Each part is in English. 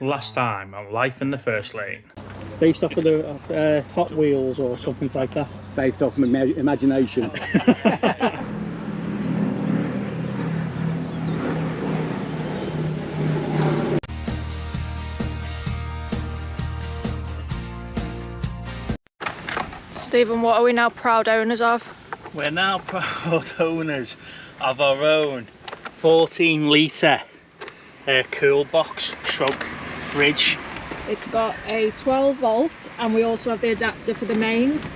Last time on Life in the First Lane. Based off of the Hot Wheels or something like that. Based off my imagination. Stephen, what are we now proud owners of? We're now proud owners of our own 14 litre cool box stroke fridge. It's got a 12 volt and we also have the adapter for the mains.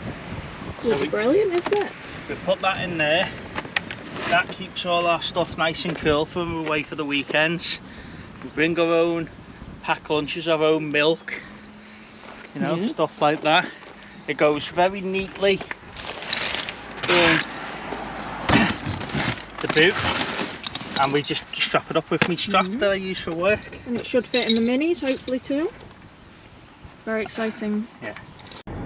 Bloody brilliant, isn't it? We put that in there. That keeps all our stuff nice and cool for when we're away for the weekends. We bring our own pack lunches, our own milk, you know, stuff like that. It goes very neatly in the boot, and we just strap it up with my strap that I use for work. And it should fit in the minis, hopefully too. Very exciting. Yeah.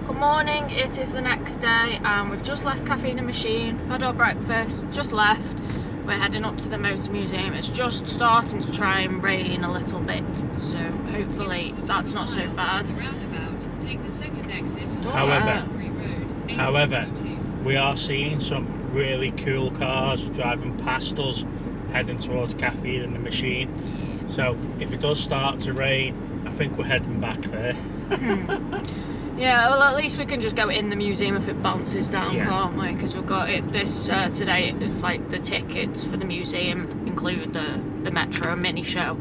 Good morning, it is the next day and we've just left Caffeine and Machine, had our breakfast, just left. We're heading up to the motor museum. It's just starting to try and rain a little bit, so hopefully that's not so bad. However, we are seeing some really cool cars driving past us heading towards Caffeine and the Machine. So if it does start to rain, I think we're heading back there. Yeah, well at least we can just go in the museum if it bounces down, can't we? Because we've got it this today. It's like the tickets for the museum include the metro mini show.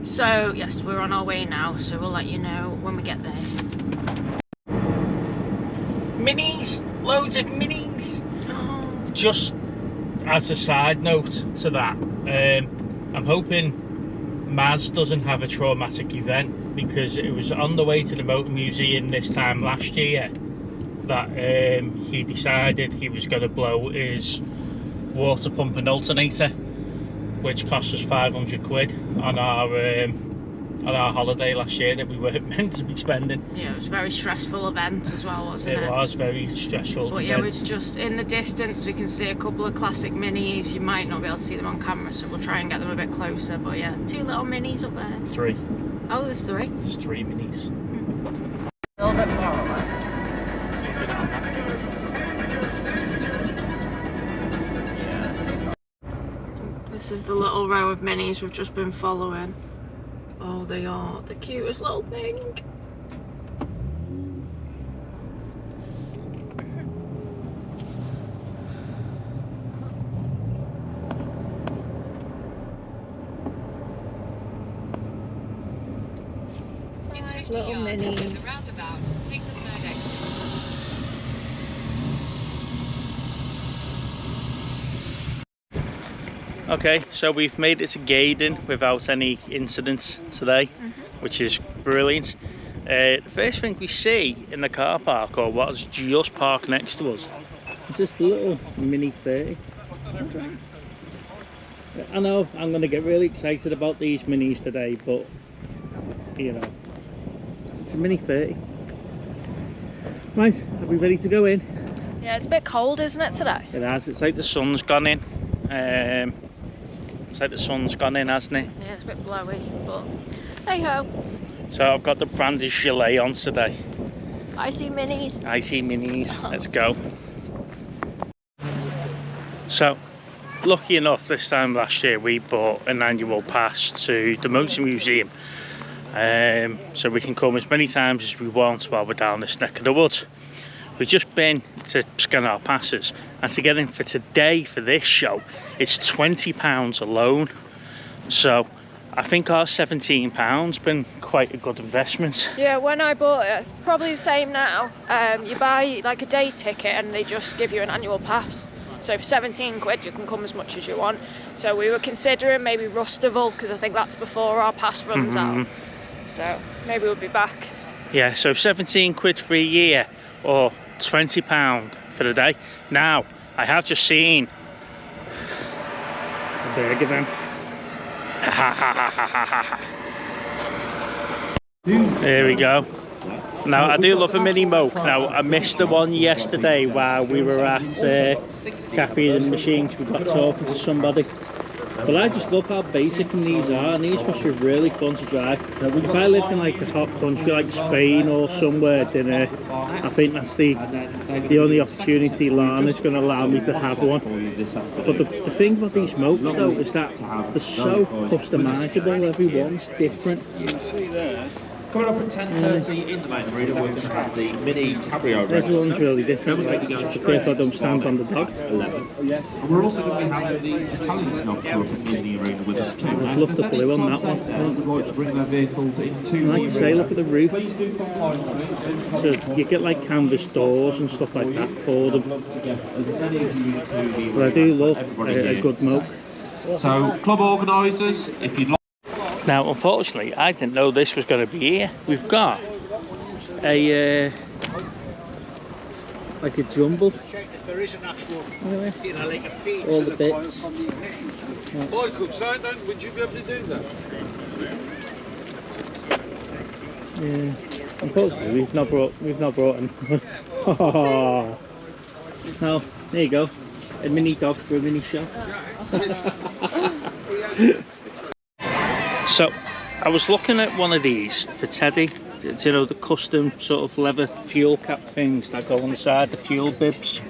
So yes, we're on our way now, so we'll let you know when we get there. Minis! Loads of minis! Just as a side note to that, I'm hoping Maz doesn't have a traumatic event, because it was on the way to the motor museum this time last year that he decided he was going to blow his water pump and alternator, which cost us 500 quid on our holiday last year that we weren't meant to be spending. Yeah, it was a very stressful event as well, wasn't it? It was very stressful. But yeah, we're just in the distance, we can see a couple of classic minis. You might not be able to see them on camera, so we'll try and get them a bit closer. But yeah, two little minis up there. 3. Oh, there's 3? There's 3 minis. A little bit far away. This is the little row of minis we've just been following. Oh, they are the cutest little thing. Little minis. Take the third exit. Okay, so we've made it to Gaydon without any incidents today, which is brilliant. The first thing we see in the car park, or what's just parked next to us, is this little Mini 30. I know I'm going to get really excited about these minis today, but you know, it's a Mini 30. Right, are we ready to go in? Yeah, it's a bit cold, isn't it, today? It has. It's like the sun's gone in. It's like the sun's gone in, hasn't it? Yeah, it's a bit blowy, but hey ho. So I've got the branded gilet on today. I see minis. I see minis. Let's go. So, lucky enough, this time last year we bought an annual pass to the Motor Museum. So we can come as many times as we want while we're down this neck of the woods. We've just been to scan our passes, and to get in for today for this show, it's £20 alone. So I think our £17 been quite a good investment. Yeah, when I bought it, it's probably the same now. You buy like a day ticket and they just give you an annual pass. So for 17 quid you can come as much as you want. So we were considering maybe Rustival, because I think that's before our pass runs out. So maybe we'll be back. Yeah, so 17 quid for a year, or £20 for the day. Now, I have just seen a burger then. There we go. Now, I do love a mini moke. Now, I missed the one yesterday while we were at Caffeine and Machines. We got talking to somebody. But I just love how basic these are, and these must be really fun to drive. If I lived in like a hot country like Spain or somewhere, then I think that's the only opportunity Lana's going to allow me to have one. But the thing about these mopes though is that they're so customisable, everyone's different. Coming up at 10:30 in the main arena, we're going to have the mini cabrio race. Everyone's really different, like, just be careful I don't stand on the dog. 11. And we're also going to be having the Italian dog club in the arena with us too. I love the blue on that one. Would like to bring their vehicles into Like you say, look at the roof. So you get like canvas doors and stuff like that for them. But I do love a good moke. So, club organisers, if you'd like. Now, unfortunately, I didn't know this was going to be here. We've got a like a jumble. There is an actual, you know, like a feed. All the bits. Bike upside down, would you be able to do that? Yeah. Unfortunately, we've not brought any. Oh. No, there you go. A mini dog for a mini show. So, I was looking at one of these for Teddy. You know, the custom sort of leather fuel cap things that go on the side, the fuel bibs.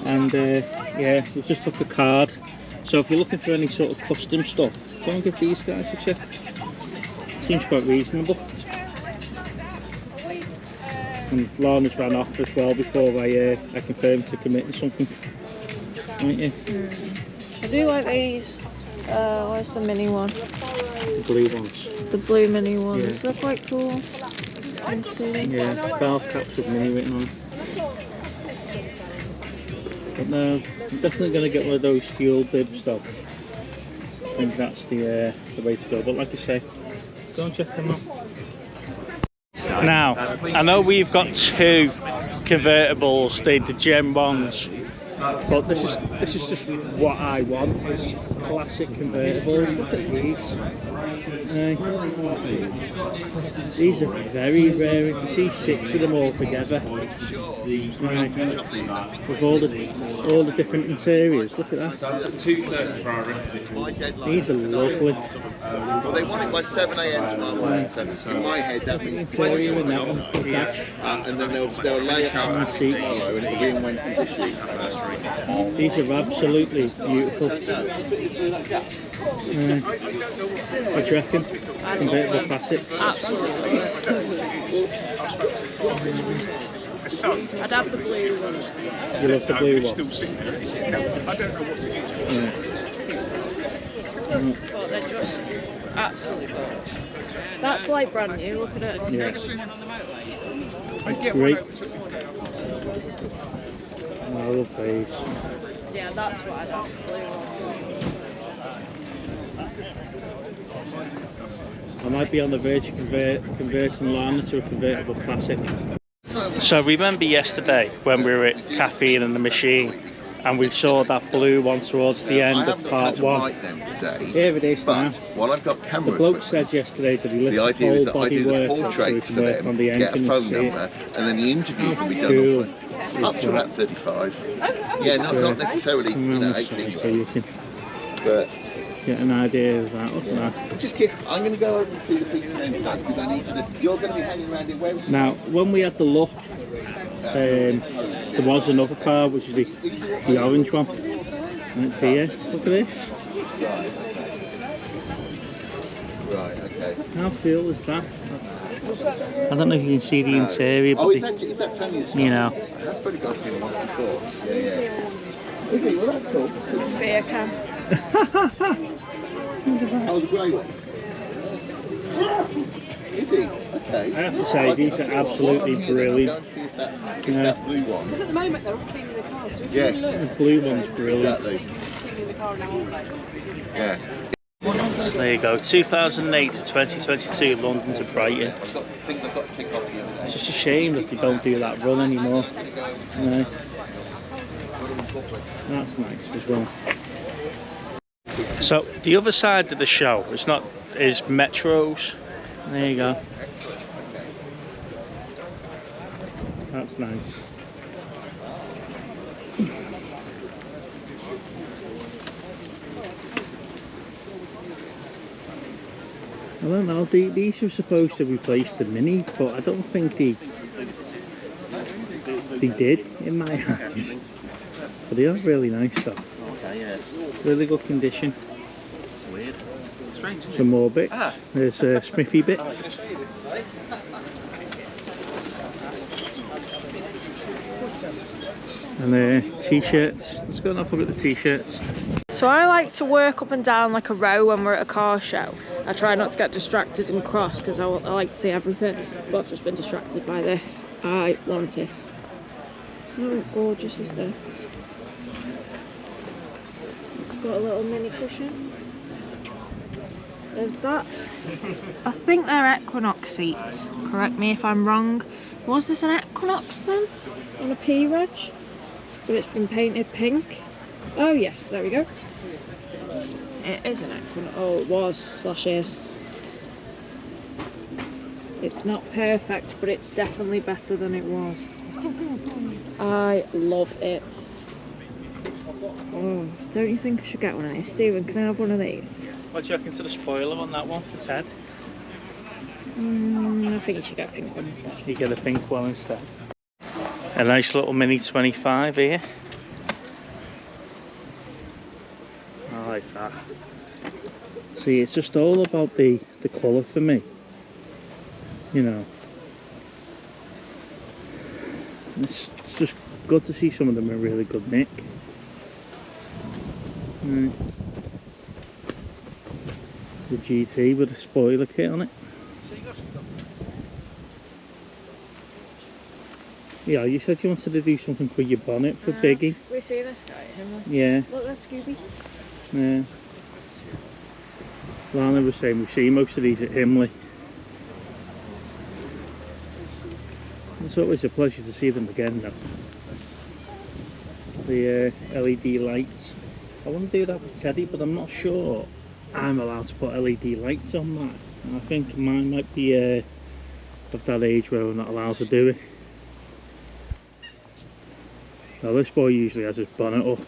And yeah, we just took the card. So if you're looking for any sort of custom stuff, go and give these guys a check. Seems quite reasonable. And Lana's ran off as well before I confirmed to committing something. Aren't you? I do like these. Where's the mini one? The blue ones. The blue mini ones. Yeah. They're quite cool. Let's see. Yeah, valve caps with mini written on. But no, I'm definitely going to get one of those fuel bibs though. I think that's the way to go. But like I say, go and check them out. Now, I know we've got two convertibles, the Gen 1s. But this is just what I want, is classic convertibles. Look at these. These are very rare, and to see 6 of them all together. With all the different interiors. Look at that. These are lovely. Well, they want it by 7 AM tomorrow morning, so in my head that means Interior in that one, the dash. and then they'll lay it out And the seats. tomorrow, and it'll be in Wednesday's issue. These are absolutely beautiful. What do you reckon? Convertible classics. Absolutely. I'd have the blue one. You love the blue one? I don't know what it is. But they're just absolutely gorgeous. That's like brand new, look at it. Yeah. Yeah, Great. Oh, I love these. Yeah, that's what I'd have, the blue one. I might be on the verge of converting Lana to a convertible classic. So remember yesterday when we were at Caffeine and the Machine and we saw that blue one towards the end of part 1. Write them today, Here it is but now. while I've got The camera bloke equipment, said yesterday that he the listed idea is whole that I body do the work portrait so he for can work them, on the get a engine and phone see it. number, and then the interview can be done Cool. up to about 35. Yeah, not necessarily, you know, 18. So you can But get an idea of that. Look at that. just I'm going to go over and see the people names, guys, because I need to. You're going to be hanging around here. Where? Now, when we had the look, there was another car, which is the orange one. And it's here. Look at this. Right. Okay. How cool is that? I don't know if you can see the interior, but Oh, is that Tanya's son? you know. I've photographed him once before. Yeah. Is he? Well, that's cool. Beer can. Oh, the grey one. Is he? Okay. I have to say, these are absolutely brilliant. Go and see if that blue one. Because at the moment they're all cleaning the cars, so if Yes. you look, The blue one's brilliant. Exactly. cleaning the car now, aren't they? Yeah. So there you go, 2008 to 2022, London to Brighton. I've got things I've got to tick off the other It's day. just a shame that they don't do that run anymore. No. That's nice as well. So the other side of the show is metros. There you go. That's nice. don't know, these were supposed to replace the Mini, but I don't think they did in my eyes. But they are really nice though. Okay, yeah. Really good condition. It's weird. Strange, isn't Some more bits. There's Smithy bits. And t-shirts. Let's go and have a look at the t-shirts. So I like to work up and down like a row when we're at a car show. I try not to get distracted and cross because I like to see everything, but I've just been distracted by this. I want it. How gorgeous is this? It's got a little mini cushion. There's that. I think they're Equinox seats. Correct me if I'm wrong. Was this an Equinox then? On a P reg? But it's been painted pink. Oh yes, there we go. It is an Equinox. Oh, it was / is. It's not perfect, but it's definitely better than it was. I love it. Oh, don't you think I should get one of these? Stephen, can I have one of these? What do you reckon to the spoiler on that one for Ted? I think you should get a pink one instead. You get a pink one instead. A nice little Mini 25 here. I like that. See, it's just all about the colour for me. You know. It's just good to see some of them in really good nick. Right. The GT with a spoiler kit on it. Yeah, you said you wanted to do something with your bonnet for Biggie. We see this guy, him. Yeah. Look, there's Scooby. Yeah. Lana was saying we've seen most of these at Himley. It's always a pleasure to see them again though. The LED lights. I want to do that with Teddy, but I'm not sure I'm allowed to put LED lights on that. And I think mine might be of that age where we're not allowed to do it. Now this boy usually has his bonnet up.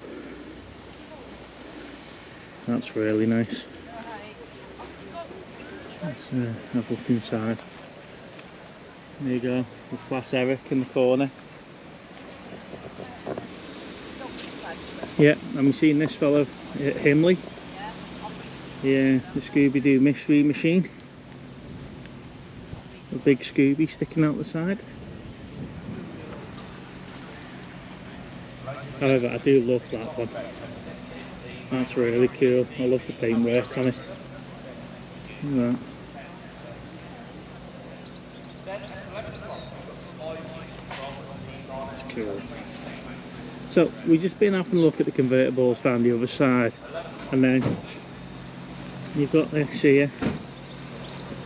That's really nice. Let's have a look inside. There you go, the flat Eric in the corner. Yeah, and we've seen this fellow at Himley. Yeah, the Scooby-Doo mystery machine. A big Scooby sticking out the side. However, I do love that one. That's really cool. I love the paintwork on it. Look at that. That's cool. So we've just been having a look at the convertibles down the other side, and then you've got this here.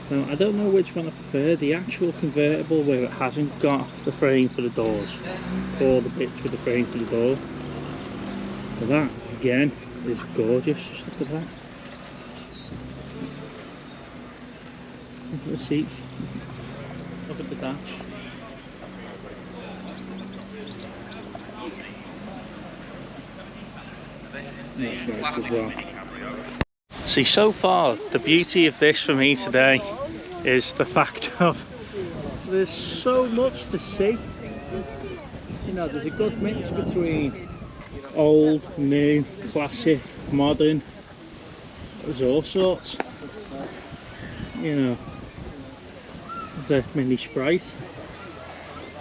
Now I don't know which one I prefer, the actual convertible where it hasn't got the frame for the doors, or the bits with the frame for the door. But that again is gorgeous. Just look at that. Look at the seats. Look at the dash. That's nice as well. See, so far the beauty of this for me today is the fact of there's so much to see. You know, there's a good mix between old, new, classic, modern. There's all sorts. You know, there's a mini Sprite.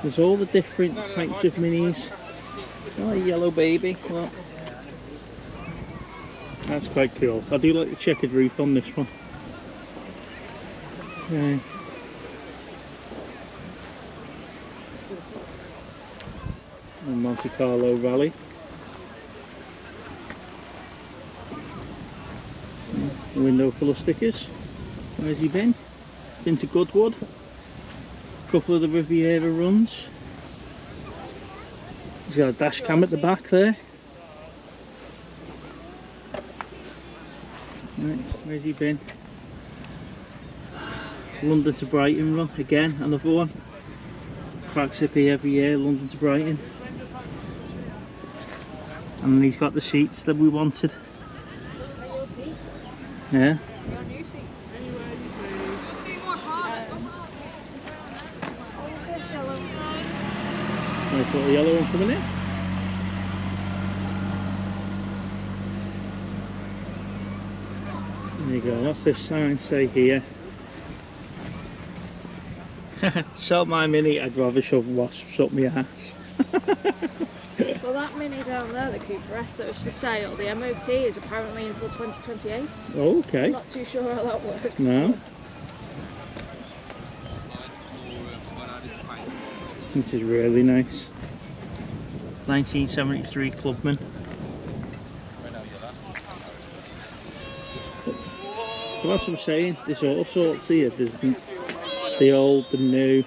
There's all the different types of minis. Oh, a yellow baby, look. That's quite cool. I do like the checkered roof on this one. Yeah. And Monte Carlo Rally. A window full of stickers. Where's he been? Been to Goodwood. A couple of the Riviera runs. He's got a dash cam at the back there. Right, where's he been? London to Brighton run, again, another one. Praxipy every year, London to Brighton. And then he's got the seats that we wanted. Yeah. Nice little yellow one coming in. There you go, what's this sign say here? Sell my Mini, I'd rather shove wasps up my ass. Well, that Mini down there, the Cooper S that was for sale, the MOT is apparently until 2028. Oh, okay. I'm not too sure how that works. No. This is really nice. 1973 Clubman. But that's what I'm saying, there's all sorts here. There's the old, the new,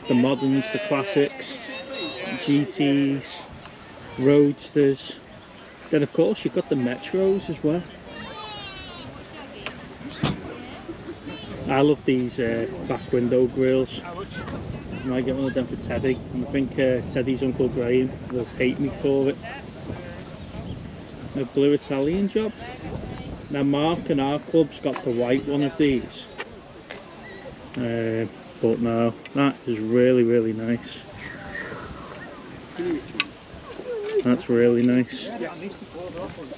the moderns, the classics, GTs, Roadsters. Then of course you've got the Metros as well. I love these back window grills. I might get one of them for Teddy, and I think Teddy's Uncle Graham will hate me for it. A blue Italian job. Now Mark and our club's got the white one of these, but no, that is really, really nice. That's really nice,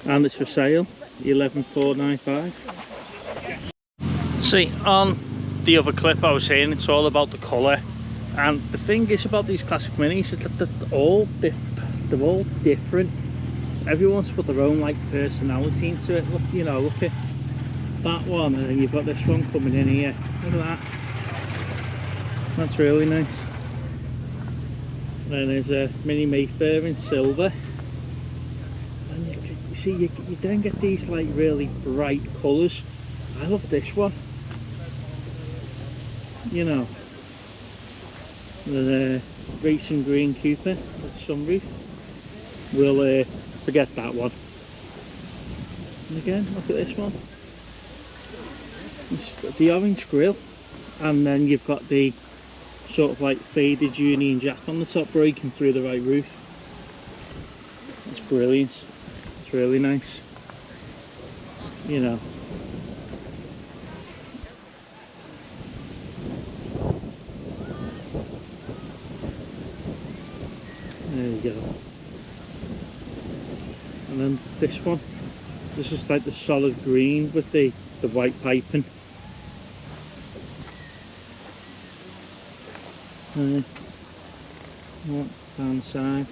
and it's for sale, 11,495. See, on the other clip I was saying it's all about the colour, and the thing is about these classic minis is that they're all different. Everyone's put their own like personality into it. Look, you know, look at that one, and then you've got this one coming in here. Look at that. That's really nice. Then there's a Mini Mayfair in silver, and you see you then get these like really bright colours. I love this one. You know, the racing green Cooper with sunroof. We'll forget that one. And again, look at this one. It's got the orange grille, and then you've got the sort of like faded Union Jack on the top, breaking through the right roof. It's brilliant. It's really nice. You know. There you go. And then this one, this is like the solid green with the white piping. Down the side.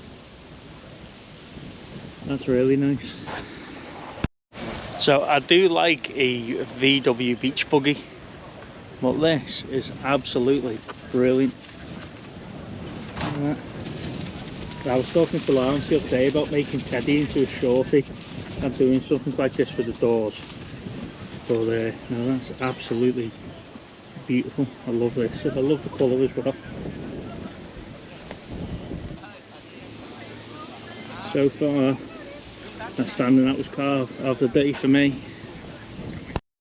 That's really nice. So I do like a VW beach buggy, but this is absolutely brilliant. I was talking to Lawrence the other day about making Teddy into a shorty and doing something like this for the doors. But no, that's absolutely beautiful. I love this. I love the colour as well. So far, that standing out was car of the day for me.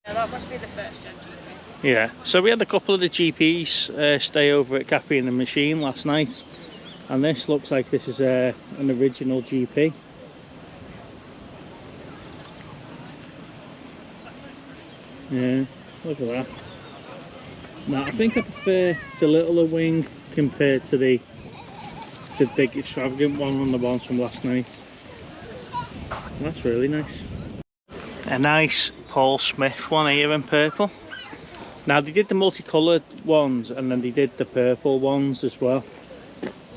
Yeah, that must be the first gen GP. Yeah, so we had a couple of the GPs stay over at Caffeine and Machine last night. And this looks like this is an original GP. Yeah, look at that. Now I think I prefer the littler wing compared to the big extravagant one on the ones from last night. That's really nice. A nice Paul Smith one here in purple. Now they did the multicoloured ones and then they did the purple ones as well.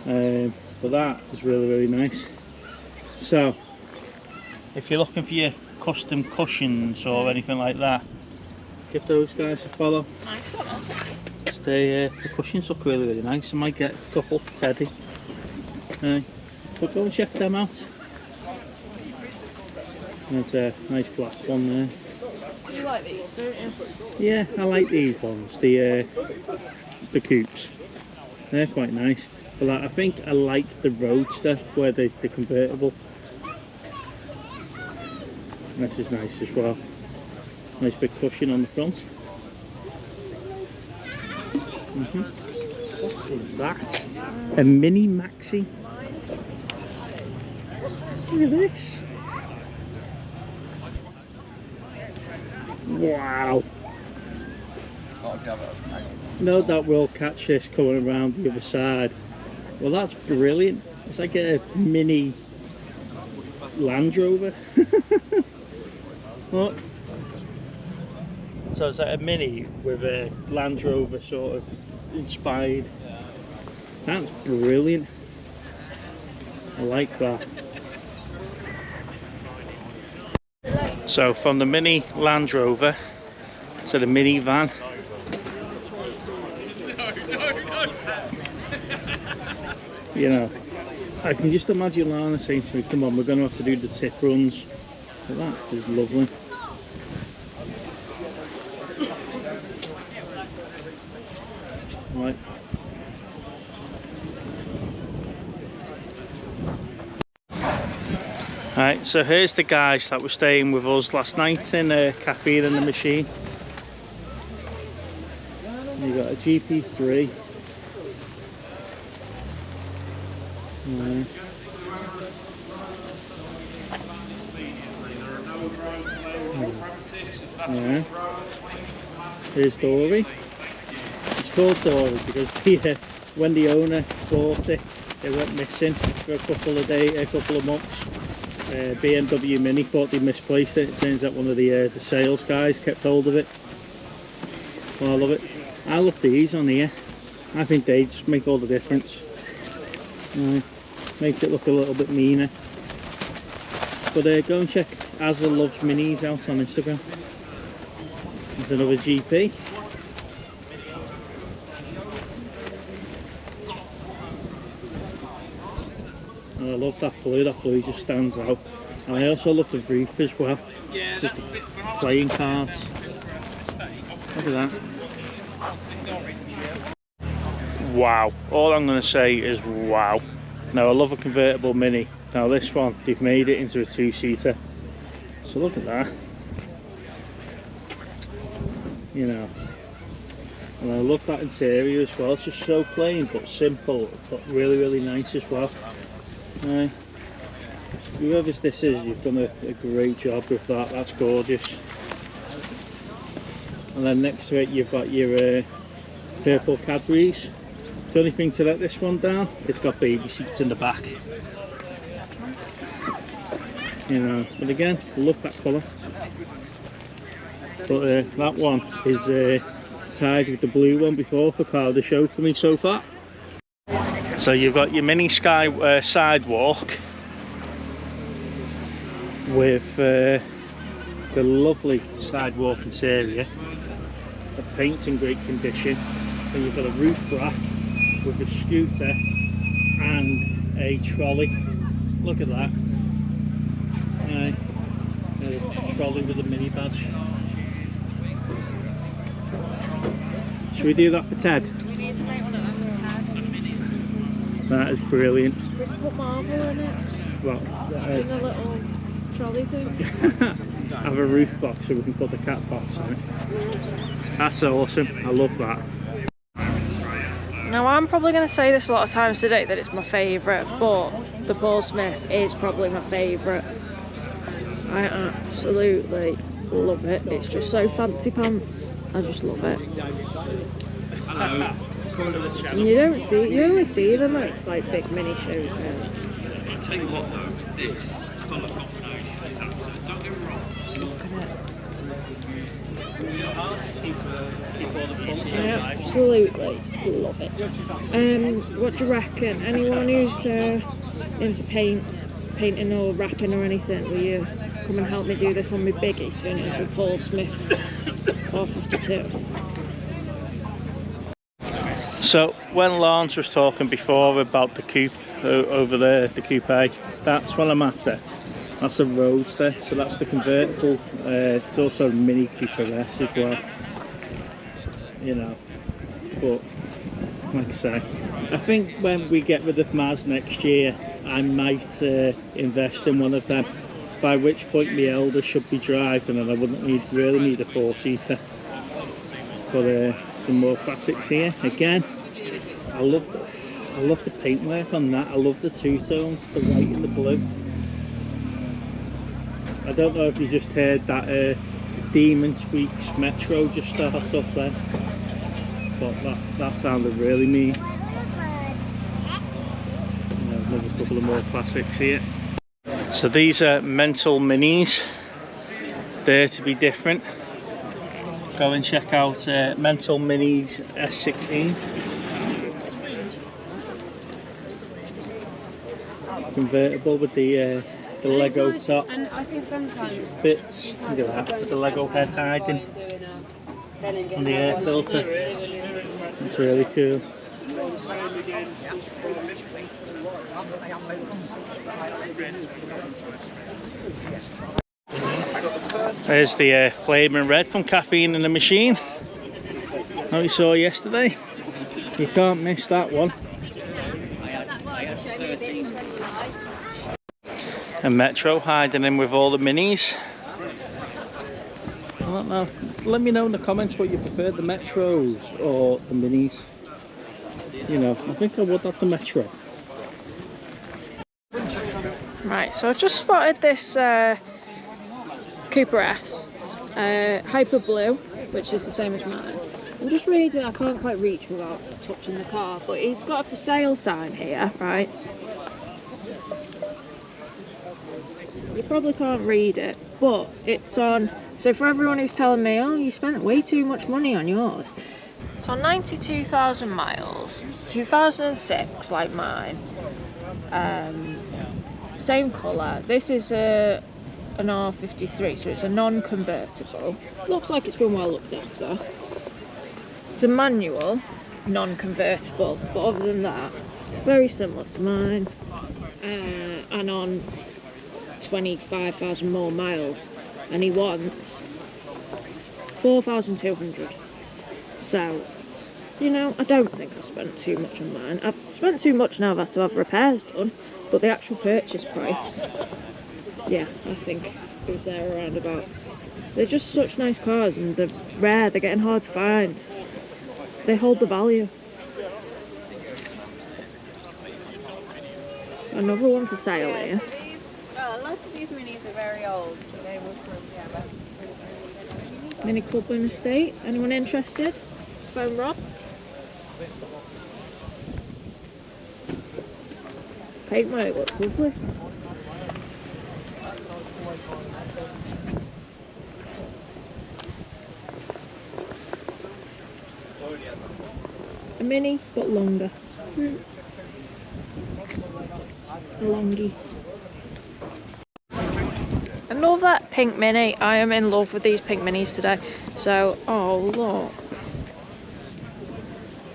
But that is really, really nice. So if you're looking for your custom cushions or anything like that, give those guys a follow. Nice one. The cushions look really, really nice. I might get a couple for Teddy. But go and check them out. That's a nice black one there. You like these, don't you? Yeah, I like these ones. The coupes. They're quite nice. But I think I like the Roadster, where the convertible. This is nice as well. Nice big cushion on the front. What is that? A Mini Maxi? Look at this. Wow. No doubt we'll catch this coming around the other side. Well, that's brilliant. It's like a mini Land Rover. What? So it's like a mini with a Land Rover sort of inspired. That's brilliant. I like that. So from the mini Land Rover to the mini van. You know, I can just imagine Lana saying to me, come on, we're going to have to do the tip runs. But that is lovely. Right. Right, so here's the guys that were staying with us last night in Caffeine and the Machine. You got a GP3. Yeah. Here's Dory. It's called Dory because when the owner bought it, it went missing for a couple of months. BMW Mini thought they misplaced it. It turns out one of the sales guys kept hold of it. Well, I love it. I love these on here. I think they just make all the difference. Makes it look a little bit meaner. But go and check Azza Loves Minis out on Instagram. There's another GP. And I love that blue just stands out. And I also love the roof as well. It's just playing cards. Look at that. Wow, all I'm going to say is wow. Now I love a convertible Mini. Now this one, they've made it into a two-seater. So look at that. You know, and I love that interior as well. It's just so plain but simple, but really nice as well. Whoever's this is, you've done a great job with that. That's gorgeous. And then next to it you've got your purple Cadburys. The only thing to let this one down, it's got baby seats in the back. You know, but again, I love that colour. But that one is tied with the blue one before for car of the show for me so far. So you've got your mini sidewalk with the lovely sidewalk interior. The paint's in great condition. And you've got a roof rack with a scooter and a trolley. Look at that. A trolley with a mini badge. Should we do that for Ted? We need to make one of them for Ted. That is brilliant. We can put Marvel in it. Well, in the little trolley thing. Have a roof box so we can put the cat box on it. That's awesome. I love that. Now I'm probably going to say this a lot of times today that it's my favourite, but the Paul Smith is probably my favourite. I absolutely love it. It's just so fancy pants. I just love it. And you only see them at like big mini shows now. I'll tell you what though, this has got a combination. Don't get me wrong. Just look at it. I absolutely love it. What do you reckon? Anyone who's into painting or rapping or anything, will you come and help me do this on my biggie, turn it into a Paul Smith 452? So when Lance was talking before about the coupe over there, the coupe, that's what I'm after. That's a Roadster, so that's the convertible. It's also a Mini Cooper S as well. You know, but like I say, I think when we get rid of Maz next year, I might invest in one of them. By which point my elder should be driving, and I wouldn't really need a four-seater. But some more classics here. Again, I love the paintwork on that. I love the two-tone, the white and the blue. I don't know if you just heard that Demon Tweaks Metro just start up then, but that sounded really mean. There's a couple of more classics here. So these are Mental Minis. They're to be different. Go and check out Mental Minis S16. Convertible with the Lego top. And I think sometimes Bits. Look at that. With the Lego head hiding. And the air filter. It's really cool. There's the flaming red from Caffeine in the Machine. That we saw yesterday. You can't miss that one. A Metro hiding in with all the minis. I don't know. Let me know in the comments what you prefer, the Metros or the minis. You know, I think I would have the Metro. Right, so I just spotted this Cooper S, Hyper Blue, which is the same as mine. I'm just reading, I can't quite reach without touching the car, but he's got a for sale sign here, right? You probably can't read it, but it's on, so for everyone who's telling me, oh, you spent way too much money on yours. It's on 92,000 miles, it's 2006 like mine, same colour. This is an R53, so it's a non-convertible. Looks like it's been well looked after. It's a manual, non-convertible, but other than that, very similar to mine, and on 25,000 more miles, and he wants 4,200. So, you know, I don't think I spent too much on mine. I've spent too much now. I've had to have repairs done, but the actual purchase price, yeah, I think it was there around about. They're just such nice cars, and they're rare. They're getting hard to find. They hold the value. Another one for sale here. Well, a lot of these minis are very old, so they will Mini Club and Estate. Anyone interested? Phone Rob. Paintwork looks lovely. A mini, but longer. A longie. Another pink mini. I am in love with these pink minis today. So, oh look.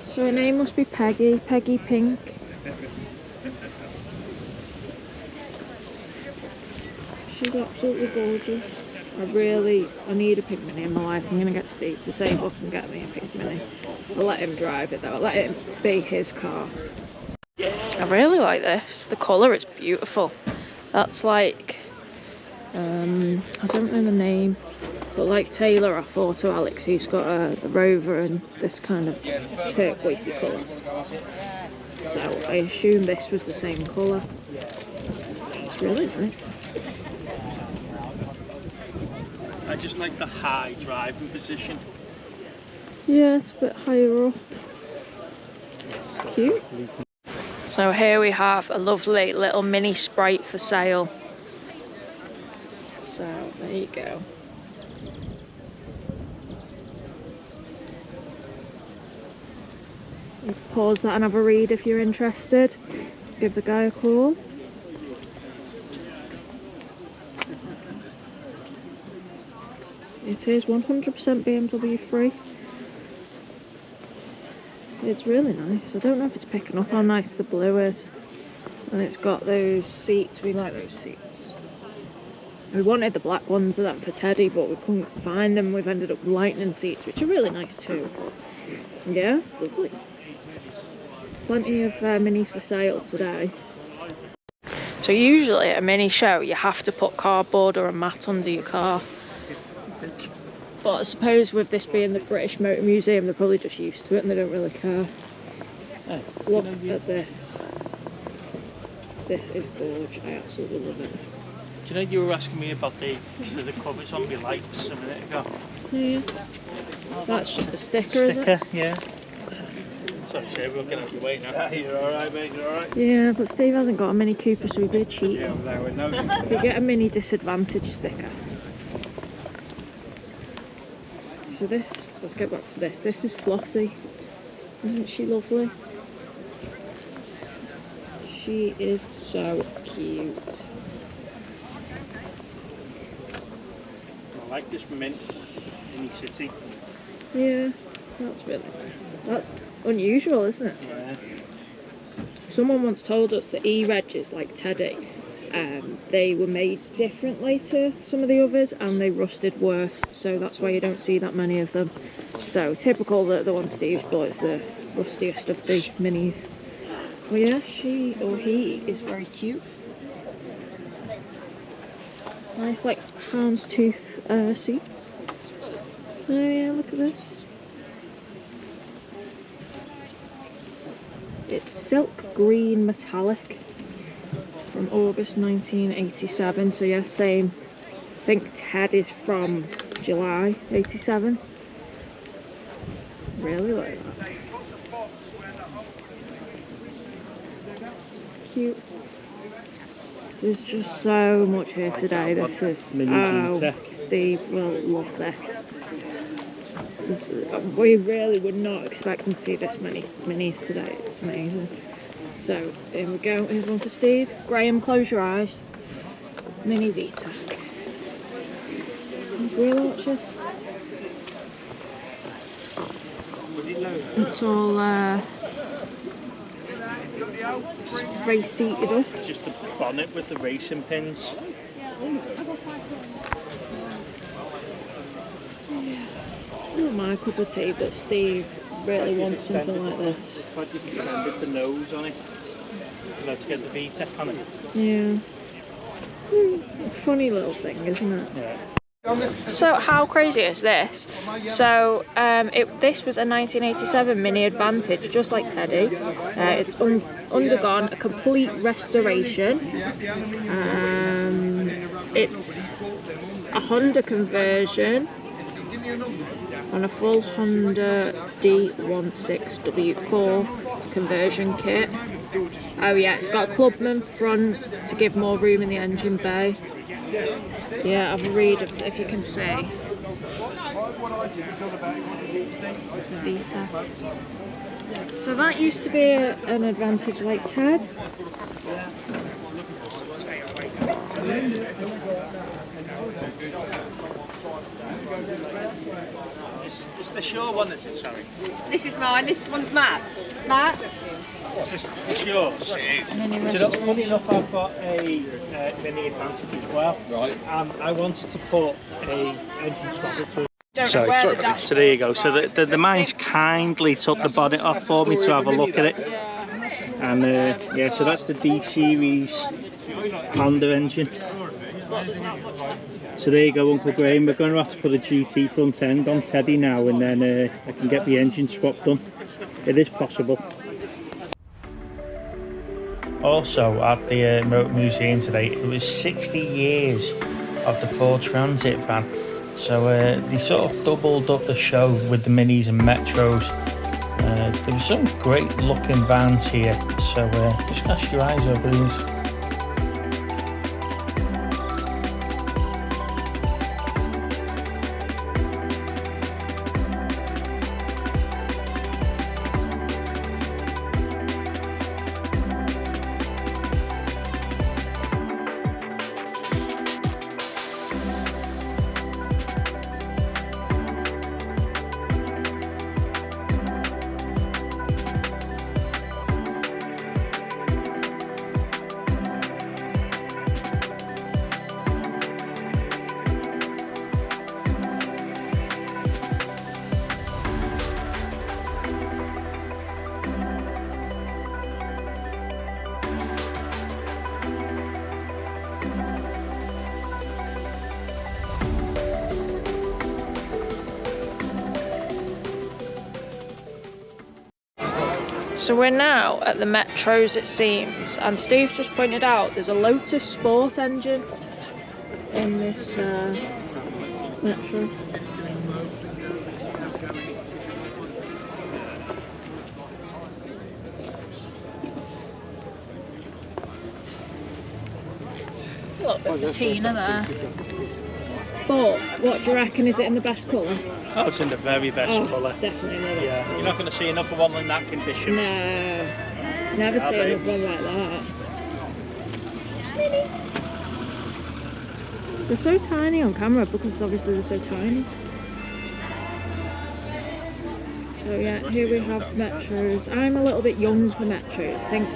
So her name must be Peggy. Peggy Pink. She's absolutely gorgeous. I need a pink mini in my life. I'm gonna get Steve to save up and get me a pink mini. I'll let him drive it though. I'll let it be his car. I really like this. The colour is beautiful. That's like, I don't know the name, but like Taylor off Auto Alex, he's got the Rover and this kind of turquoisey colour. So I assume this was the same colour. It's really nice. I just like the high driving position. Yeah, it's a bit higher up. It's cute. So here we have a lovely little mini Sprite for sale. So there you go. You can pause that and have a read if you're interested. Give the guy a call. It is 100% BMW free. It's really nice. I don't know if it's picking up how nice the blue is. And it's got those seats. We like those seats. We wanted the black ones of that for Teddy, but we couldn't find them. We've ended up with lightning seats, which are really nice too. But yeah, it's lovely. Plenty of minis for sale today. So usually at a mini show, you have to put cardboard or a mat under your car. But I suppose with this being the British Motor Museum, they're probably just used to it and they don't really care. Look at this. This is gorgeous. I absolutely love it. Do you know you were asking me about the covers on my lights a minute ago? Yeah. That's just a sticker, is it? Yeah. Sorry, Steve, we'll get out your way now. You're alright, mate, you're alright. Yeah, but Steve hasn't got a Mini Cooper, so he'd be a cheat. Yeah, there we know. Could get a mini disadvantage sticker. So this, let's get back to this. This is Flossie. Isn't she lovely? She is so cute. I like this mint mini city. Yeah, that's really nice. That's unusual, isn't it? Yeah. Someone once told us that E-Regs, like Teddy, they were made differently to some of the others and they rusted worse, so that's why you don't see that many of them. So typical that the one Steve's bought is the rustiest of the minis. Well, yeah, she or he is very cute. Nice, like houndstooth seats. Oh yeah, look at this. It's silk green metallic from August 1987. So yeah, same. I think Ted is from July 87. Really like that. Cute. There's just so much here today. This is Steve will love this. We really were not expecting to see this many minis today. It's amazing. So here we go. Here's one for Steve. Graham, close your eyes. Mini VTEC. These wheel arches. It's all race seated up. Just the bonnet with the racing pins. Not my cup of tea, but Steve really wants something like this. It's like you've extended the nose on it. Let's get the VTEC on it. Yeah. Funny little thing, isn't it? Yeah. So how crazy is this? So this was a 1987 Mini Advantage, just like Teddy. It's undergone a complete restoration. It's a Honda conversion on a full Honda D16W4 conversion kit. Oh yeah, it's got a Clubman front to give more room in the engine bay. Yeah, have a read if you can see. Vita. So that used to be an Advantage like Ted. It's the shore one that's it, sorry. This is mine, this one's Matt's. Matt? It's yours. It is. So funny enough, I've got a Mini Advantage as well. Right. I wanted to put a engine stopper to it. So there you go. So the mines kindly took the bonnet off for me to have a look at it. And yeah, so that's the D series Honda engine. So there you go, Uncle Graham. We're going to have to put a GT front end on Teddy now, and then I can get the engine swap done. It is possible. Also at the Motor Museum today, it was 60 years of the Ford Transit van. So they sort of doubled up the show with the Minis and Metros. There were some great looking vans here, so just cast your eyes over these. So we're now at the Metros, it seems, and Steve just pointed out there's a Lotus Sport engine in this Metro. A little bit of patina there. But what do you reckon? Is it in the best colour? Oh, it's in the very best colour. It's definitely in the best colour. You're not going to see another one in that condition. No, never see another one like that. Mini. They're so tiny on camera because obviously they're so tiny. So yeah, here we have Metros. I'm a little bit young for Metros, I think.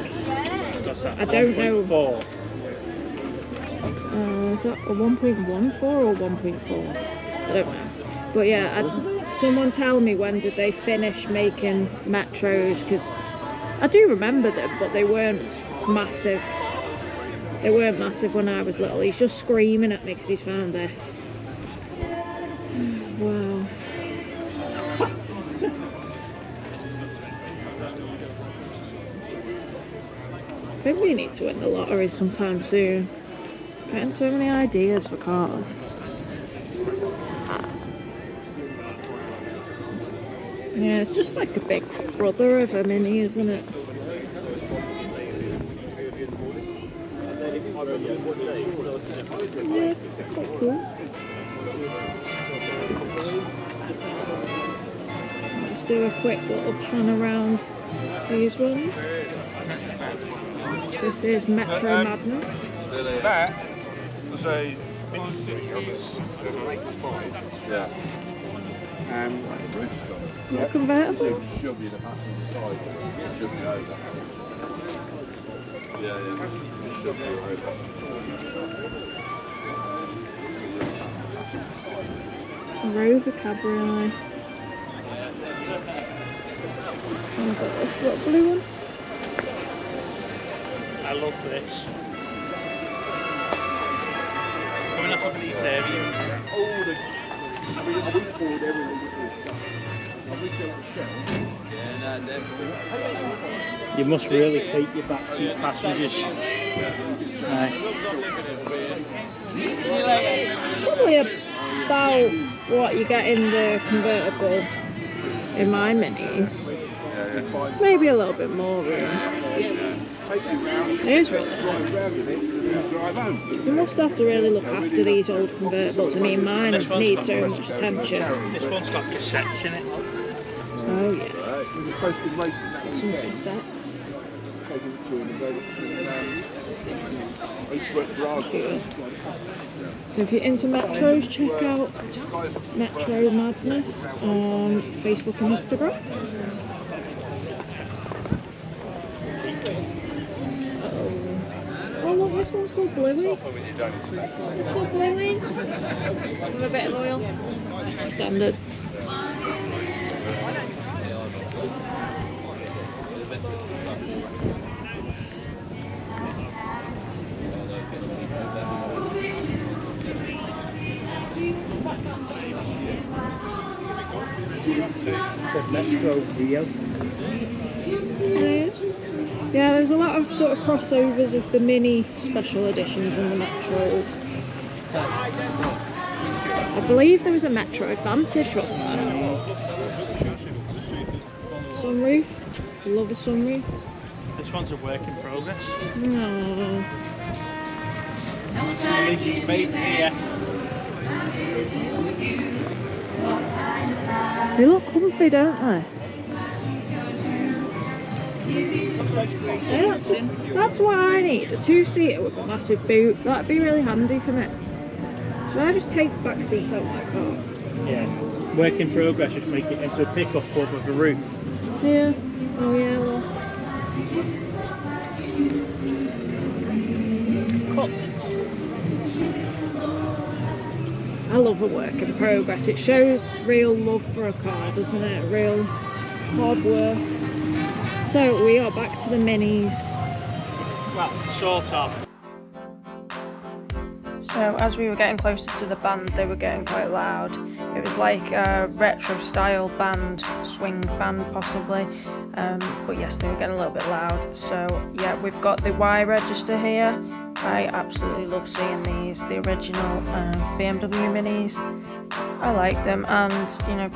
I don't know. Is that a 1.14 or 1.4? I don't know. But yeah, someone tell me when did they finish making Metros, because I do remember them, but they weren't massive. They weren't massive when I was little. He's just screaming at me because he's found this. Wow. I think we need to win the lottery sometime soon. Getting so many ideas for cars. Yeah, it's just like a big brother of a Mini, isn't it? Yeah, quite cool. Just do a quick little pan around these ones. This is Metro Madness. That was a Mini Series. Yeah. What convertibles? Should be the passenger side. Should be over. Yeah. Should be over. Rover Cabriolet. Oh, I've got this little blue one. I love this. Coming off of an Ethereum. You must really hate your backseat passengers. It's probably about what you get in the convertible in my Minis. Maybe a little bit more room. It is really nice. You must have to really look after these old convertibles. I mean, mine need so much attention. This one's got cassettes in it. Oh yes. It's got some cassettes. Cool. So if you're into Metros, check out Metro Madness on Facebook and Instagram. Oh look, this one's called Bluey. It's called Bluey. With a bit of oil. Standard. It's a Metro Rio. Yeah, there's a lot of sort of crossovers of the Mini special editions and the Metros. I believe there was a Metro Advantage, wasn't there? Sunroof. Love a sunroof. This one's a work in progress. Aww. At least it's made here. They look comfy, don't they? Yeah, that's what I need, a two-seater with a massive boot. That'd be really handy for me. Should I just take back seats out of my car? Yeah. Work in progress, just make it into a pickup club with a roof. Yeah. Oh yeah, well. Cut. I love a work in progress. It shows real love for a car, doesn't it? Real hard work. So we are back to the Minis. Well, sort of. So as we were getting closer to the band, they were getting quite loud. It was like a retro style band, swing band possibly. But yes, they were getting a little bit loud. So yeah, we've got the Y register here. I absolutely love seeing these, the original BMW Minis. I like them, and you know,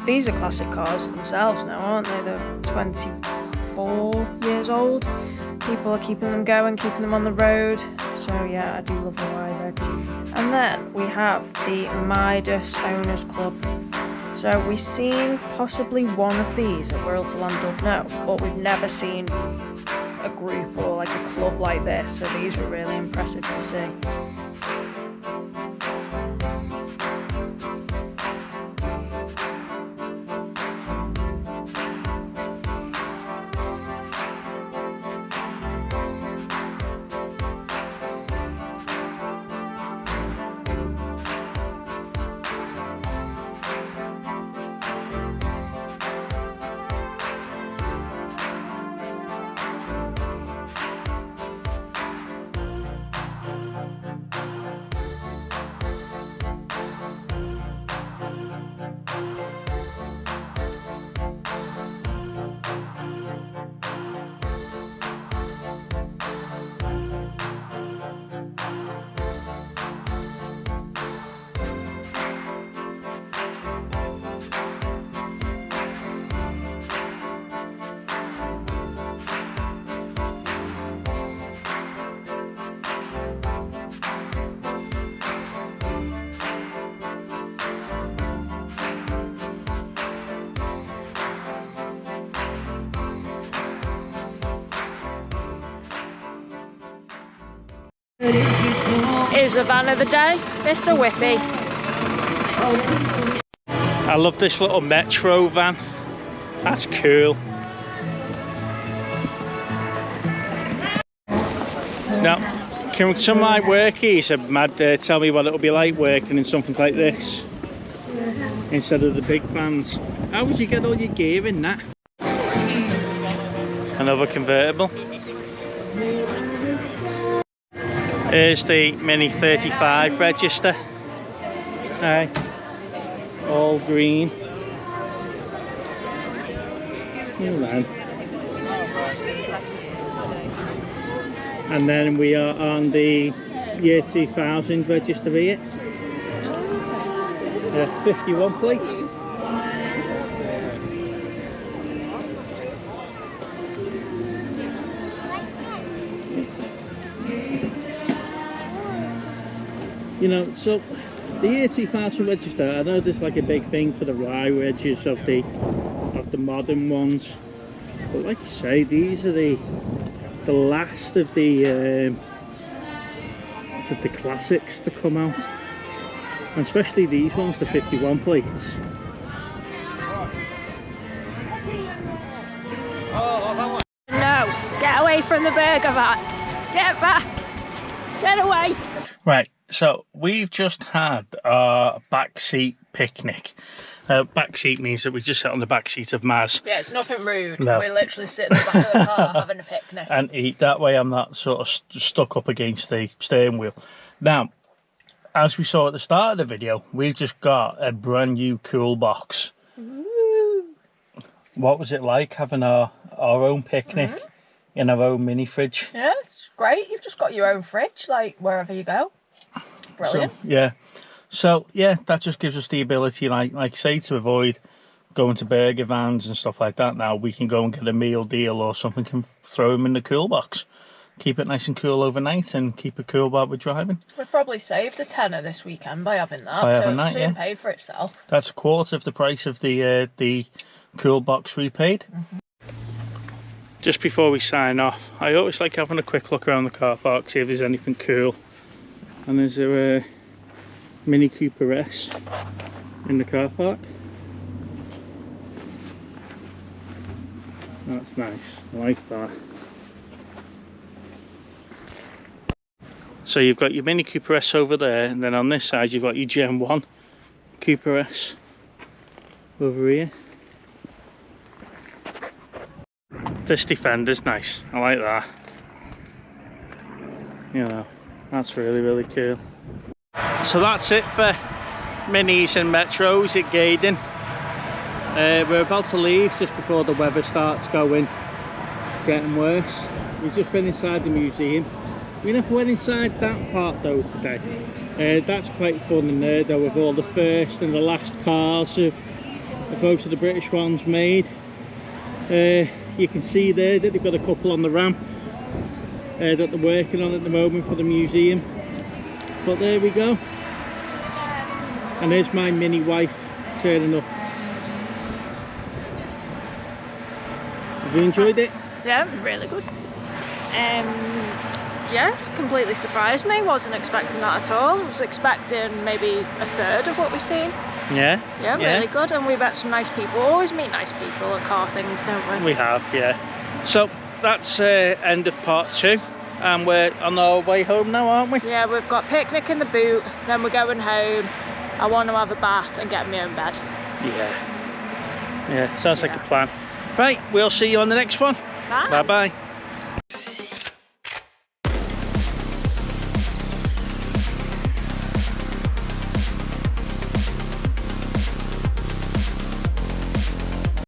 these are classic cars themselves now, aren't they? They're 4 years old. People are keeping them going, keeping them on the road. So yeah, I do love a Wyvern. And then we have the Midas Owners Club. So we've seen possibly one of these at World to Land Up Now, but we've never seen a group or like a club like this. So these were really impressive to see. Is the van of the day, Mr. Whippy. I love this little metro van. That's cool. Now, can some of my workies tell me what it'll be like working in something like this instead of the big vans? How would you get all your gear in that? Another convertible. Here's the Mini 35 register. Hi. All green. Oh man. And then we are on the year 2000 register here. 51 plate. You know, so the year 2000 register, I know there's like a big thing for the rye wedges of the modern ones, but like I say, these are the last of the classics to come out, and especially these ones, the 51 plates. No, get away from the burger van. Get back. Get away. Right. So we've just had our backseat picnic. Backseat means that we just sit on the back seat of Maz. Yeah, it's nothing rude. No. We literally sit in the back of the car having a picnic. And eat. That way I'm not sort of stuck up against the steering wheel. Now, as we saw at the start of the video, we've just got a brand new cool box. Ooh. What was it like having our own picnic in our own mini fridge? Yeah, it's great. You've just got your own fridge, like wherever you go. Brilliant. So yeah, that just gives us the ability, like I say, to avoid going to burger vans and stuff like that. Now we can go and get a meal deal or something and throw them in the cool box, keep it nice and cool overnight, and keep it cool while we're driving. We've probably saved a tenner this weekend by having that. It soon paid for itself. That's a quarter of the price of the cool box we paid. Just before we sign off, I always like having a quick look around the car park, see if there's anything cool. And there's a Mini Cooper S in the car park. That's nice, I like that. So you've got your Mini Cooper S over there, and then on this side you've got your Gen 1 Cooper S over here. This Defender's nice, I like that. You know, that's really cool. So that's it for minis and metros at Gaydon. We're about to leave just before the weather starts getting worse. We've just been inside the museum. We never went inside that part though today. That's quite fun in there though, with all the first and the last cars of most of the British ones made. You can see there that they've got a couple on the ramp that they're working on at the moment for the museum. But there we go. And there's my mini wife turning up. Have you enjoyed it? Yeah, really good. Yeah, completely surprised me. Wasn't expecting that at all. I was expecting maybe a third of what we've seen. Yeah. Yeah, really good. And we met some nice people. Always meet nice people at car things, don't we? We have, yeah. So that's end of part 2. And we're on our way home now, aren't we? Yeah, we've got picnic in the boot, then we're going home. I want to have a bath and get my own bed. Yeah. Yeah, sounds like a plan. Right, we'll see you on the next one. Bye. Bye-bye.